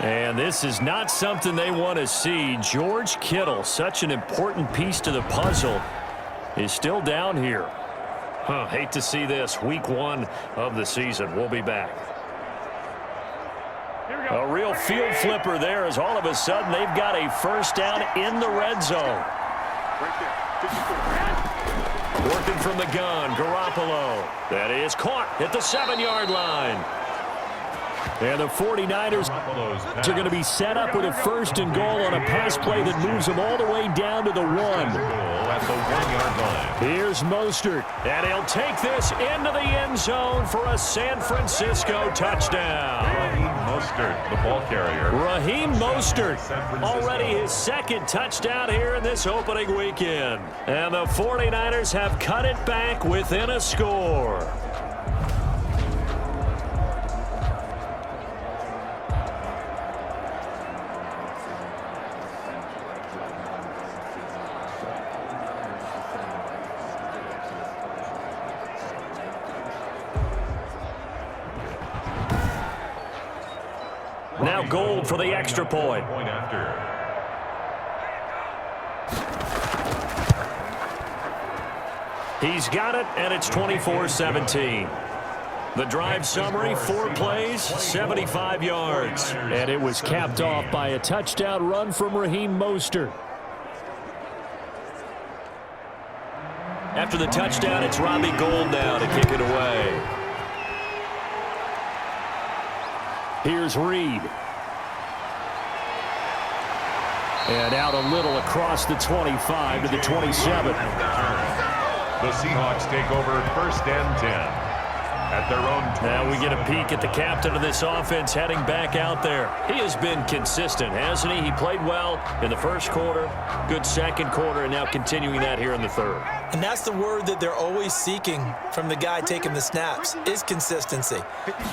Speaker 2: And this is not something they want to see. George Kittle, such an important piece to the puzzle, is still down here. Hate to see this. Week 1 of the season. We'll be back. A real field flipper there as all of a sudden they've got a first down in the red zone. Working from the gun, Garoppolo. That is caught at the 7-yard line. And the 49ers are going to be set up with a 1st and goal on a pass play that moves them all the way down to the 1.
Speaker 1: At the 1-yard line.
Speaker 2: Here's Mostert, and he'll take this into the end zone for a San Francisco touchdown.
Speaker 1: Raheem Mostert, the ball carrier.
Speaker 2: Raheem Mostert, already his 2nd touchdown here in this opening weekend. And the 49ers have cut it back within a score. Now Gold for the extra point.
Speaker 1: Point after.
Speaker 2: He's got it, and it's 24-17. The drive summary, 4 plays, 75 yards. And it was capped off by a touchdown run from Raheem Mostert. After the touchdown, it's Robbie Gould now to kick it away. Here's Reed. And out a little across the 25 to the 27.
Speaker 1: The Seahawks take over 1st and 10. At their own 20.
Speaker 2: Now we get a peek at the captain of this offense heading back out there. He has been consistent, hasn't he? He played well in the 1st quarter, good 2nd quarter, and now continuing that here in the 3rd.
Speaker 3: And that's the word that they're always seeking from the guy taking the snaps, is consistency.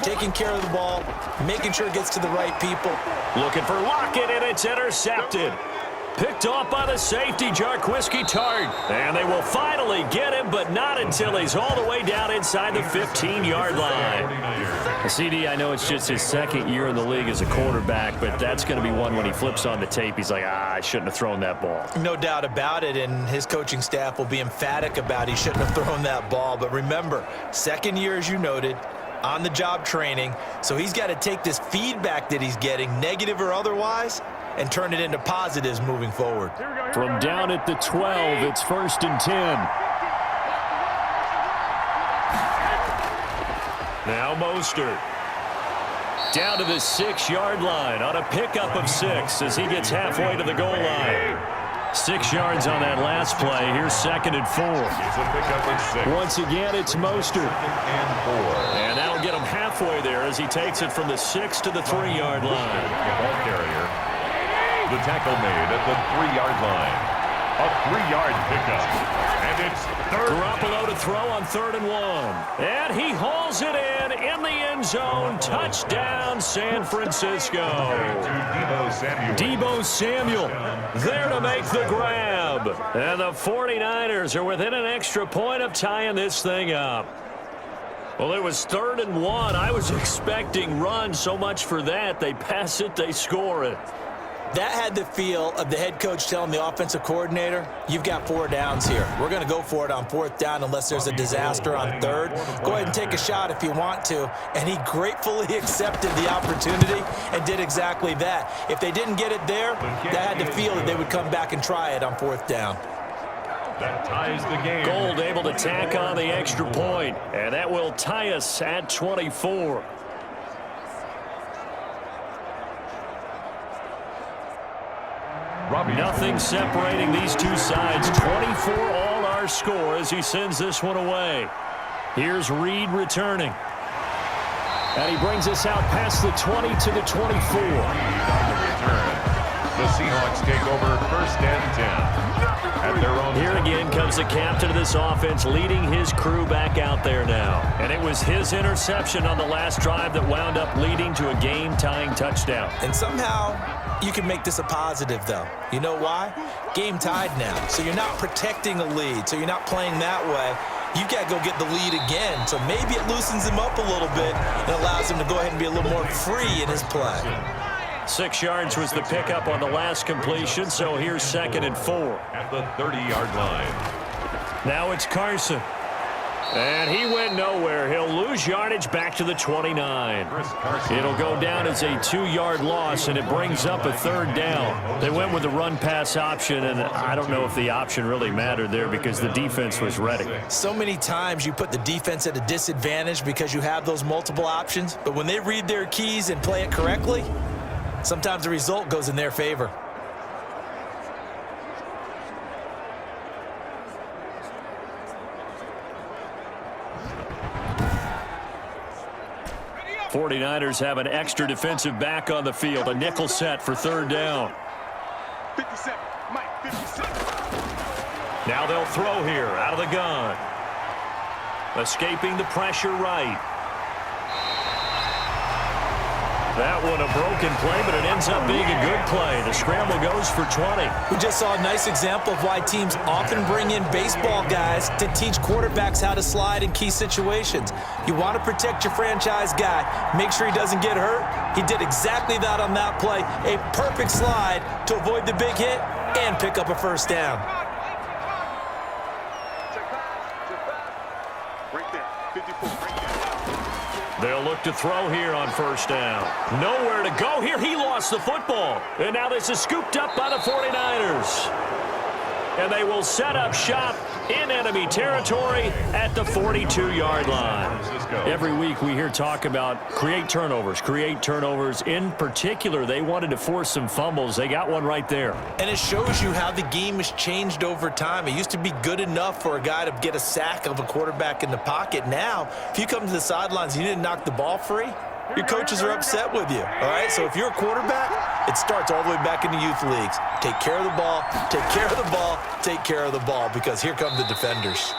Speaker 3: Taking care of the ball, making sure it gets to the right people.
Speaker 2: Looking for Lockett, and it's intercepted. Picked off by the safety, Jarquiski Tart. And they will finally get him, but not until he's all the way down inside the 15-yard line. CD, I know it's just his 2nd year in the league as a quarterback, but that's going to be one when he flips on the tape. He's like, I shouldn't have thrown that ball.
Speaker 3: No doubt about it, and his coaching staff will be emphatic about he shouldn't have thrown that ball. But remember, 2nd year, as you noted, on-the-job training, so he's got to take this feedback that he's getting, negative or otherwise, and turn it into positives moving forward.
Speaker 2: From down at the 12, it's 1st and 10. Now Mostert. Down to the 6-yard line on a pickup of 6 as he gets halfway to the goal line. 6 yards on that last play. Here's 2nd and 4.
Speaker 1: It's a pickup of 6.
Speaker 2: Once again, it's Mostert.
Speaker 1: 2nd and 4.
Speaker 2: And that'll get him halfway there as he takes it from the 6 to the 3-yard line.
Speaker 1: The ball carrier. The tackle made at the 3-yard line. A 3-yard pickup. And it's 3rd.
Speaker 2: Garoppolo to throw on 3rd and 1. And he hauls it in the end zone. Touchdown, San Francisco. Deebo Samuel there to make the grab. And the 49ers are within an extra point of tying this thing up. Well, it was 3rd and 1. I was expecting run, so much for that. They pass it, they score it.
Speaker 3: That had the feel of the head coach telling the offensive coordinator, you've got 4 downs here. We're going to go for it on 4th down unless there's a disaster on 3rd. Go ahead and take a shot if you want to. And he gratefully accepted the opportunity and did exactly that. If they didn't get it there, that had the feel that they would come back and try it on 4th down.
Speaker 1: That ties the game.
Speaker 2: Gould able to tack on the extra point, and that will tie us at 24. Nothing separating these two sides. 24 all our score as he sends this one away. Here's Reed returning. And he brings us out past the 20 to the 24.
Speaker 1: The Seahawks take over 1st and 10. At their own.
Speaker 2: Here again comes the captain of this offense leading his crew back out there now. And it was his interception on the last drive that wound up leading to a game-tying touchdown.
Speaker 3: And somehow you can make this a positive, though. You know why? Game tied now. So you're not protecting a lead. So you're not playing that way. You've got to go get the lead again. So maybe it loosens him up a little bit and allows him to go ahead and be a little more free in his play.
Speaker 2: 6 yards was the pickup on the last completion, so here's 2nd and 4.
Speaker 1: At the 30-yard line.
Speaker 2: Now it's Carson. And he went nowhere. He'll lose yardage back to the 29. It'll go down as a 2-yard loss, and it brings up a 3rd down. They went with the run-pass option, and I don't know if the option really mattered there because the defense was ready.
Speaker 3: So many times you put the defense at a disadvantage because you have those multiple options, but when they read their keys and play it correctly, sometimes the result goes in their favor.
Speaker 2: 49ers have an extra defensive back on the field. A nickel set for 3rd down.
Speaker 5: 57. Mike, 57.
Speaker 2: Now they'll throw here out of the gun. Escaping the pressure right. That one a broken play, but it ends up being a good play. The scramble goes for 20.
Speaker 3: We just saw a nice example of why teams often bring in baseball guys to teach quarterbacks how to slide in key situations. You want to protect your franchise guy. Make sure he doesn't get hurt. He did exactly that on that play. A perfect slide to avoid the big hit and pick up a 1st down.
Speaker 5: Right there. 54. Right there.
Speaker 2: They'll look to throw here on 1st down. Nowhere to go here. He lost the football. And now this is scooped up by the 49ers. And they will set up shop in enemy territory at the 42-yard line. Every week we hear talk about create turnovers. In particular, they wanted to force some fumbles. They got one right there.
Speaker 3: And it shows you how the game has changed over time. It used to be good enough for a guy to get a sack of a quarterback in the pocket. Now, if you come to the sidelines and you didn't knock the ball free, your coaches are upset with you, all right? So if you're a quarterback, it starts all the way back in the youth leagues. Take care of the ball, take care of the ball, take care of the ball, because here come the defenders.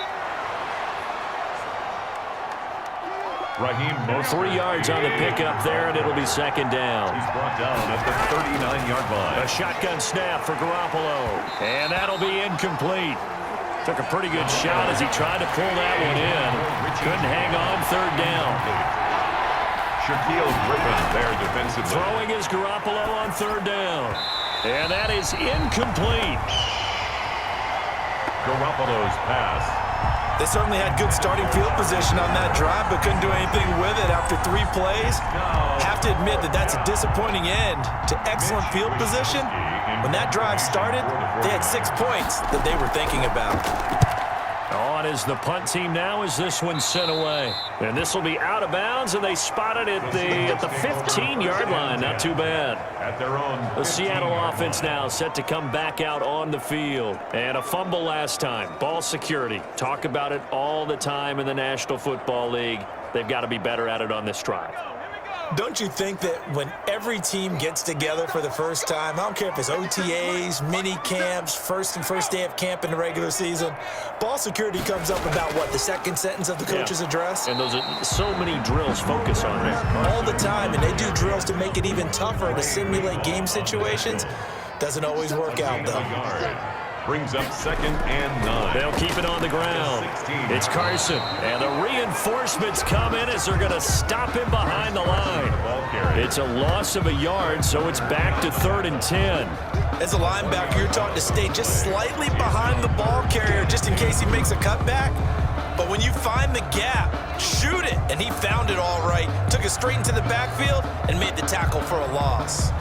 Speaker 1: Raheem Mostert.
Speaker 2: 3 yards on the pickup there, and it'll be 2nd down.
Speaker 1: He's brought down at the 39-yard line.
Speaker 2: A shotgun snap for Garoppolo, and that'll be incomplete. Took a pretty good shot as he tried to pull that one in. Couldn't hang on. 3rd down.
Speaker 1: Shaquille Griffin there defensively.
Speaker 2: Throwing is Garoppolo on 3rd down. And that is incomplete.
Speaker 1: Garoppolo's pass.
Speaker 3: They certainly had good starting field position on that drive, but couldn't do anything with it after 3 plays. Have to admit that that's a disappointing end to excellent field position. When that drive started, they had 6 points that they were thinking about.
Speaker 2: On is the punt team now as this one's sent away. And this will be out of bounds, and they spotted it at the 15-yard line. Not too bad.
Speaker 1: At their own.
Speaker 2: The Seattle offense now set to come back out on the field. And a fumble last time. Ball security. Talk about it all the time in the National Football League. They've got to be better at it on this drive.
Speaker 3: Don't you think that when every team gets together for the first time, I don't care if it's OTAs, mini camps, first day of camp in the regular season, ball security comes up about what, the 2nd sentence of the coach's address?
Speaker 2: And those are so many drills focus on it.
Speaker 3: All the time, and they do drills to make it even tougher to simulate game situations. Doesn't always work out, though.
Speaker 1: Brings up 2nd and 9.
Speaker 2: They'll keep it on the ground. It's Carson. And the reinforcements come in as they're going to stop him behind the line. It's a loss of a yard, so it's back to 3rd and 10.
Speaker 3: As a linebacker, you're taught to stay just slightly behind the ball carrier just in case he makes a cutback. But when you find the gap, shoot it. And he found it all right. Took it straight into the backfield and made the tackle for a loss.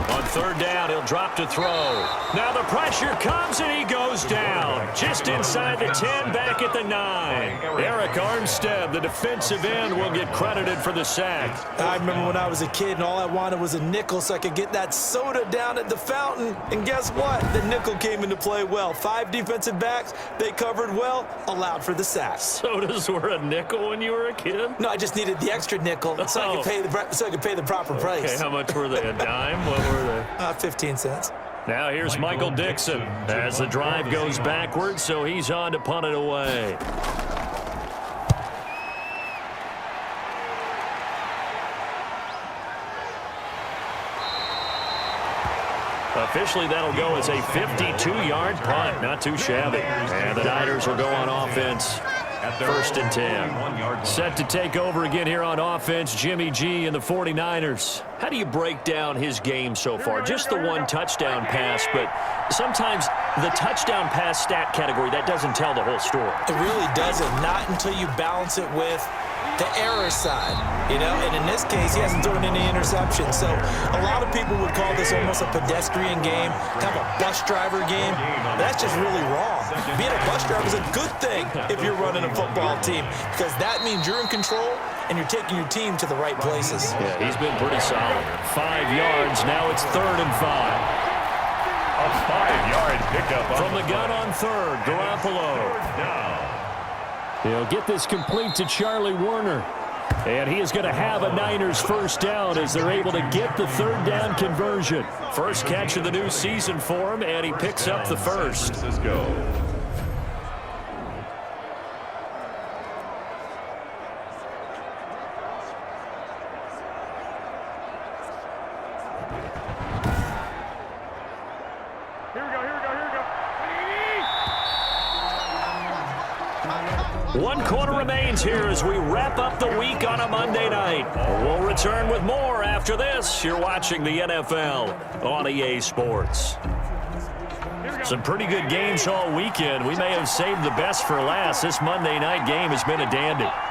Speaker 2: On 3rd down, he'll drop to throw. Now the pressure comes and he goes down. Just inside the 10, back at the 9. Eric Armstead, the defensive end, will get credited for the sack.
Speaker 3: I remember when I was a kid and all I wanted was a nickel so I could get that soda down at the fountain. And guess what? The nickel came into play well. 5 defensive backs, they covered well, allowed for the sack.
Speaker 2: Sodas were a nickel when you were a kid?
Speaker 3: No, I just needed the extra nickel so I could pay the proper price.
Speaker 2: Okay, how much were they? A dime? What were they?
Speaker 3: 15 cents.
Speaker 2: Now here's Michael Dixon as the drive goes backwards, so he's on to punt it away. Officially, that'll go as a 52-yard punt. Not too shabby. And the Niners will go on offense First and 10. Set to take over again here on offense, Jimmy G and the 49ers. How do you break down his game so far? Just the one touchdown pass, but sometimes the touchdown pass stat category, that doesn't tell the whole story.
Speaker 3: It really doesn't. Not until you balance it with the error side, and in this case, he hasn't thrown any interceptions. So a lot of people would call this almost a pedestrian game, kind of a bus driver game. That's just really wrong. Being a bus driver is a good thing if you're running a football team, because that means you're in control and you're taking your team to the right places.
Speaker 2: Yeah, he's been pretty solid. 5 yards, now it's 3rd and 5.
Speaker 1: A 5-yard pickup
Speaker 2: From the gun on 3rd, Garoppolo.
Speaker 1: down.
Speaker 2: He'll get this complete to Charlie Warner. And he is going to have a Niners first down as they're able to get the 3rd down conversion. First catch of the new season for him, and he picks up the first.
Speaker 1: Francisco.
Speaker 2: One quarter remains here as we wrap up the week on a Monday night. We'll return with more after this. You're watching the NFL on EA Sports. Some pretty good games all weekend. We may have saved the best for last. This Monday night game has been a dandy.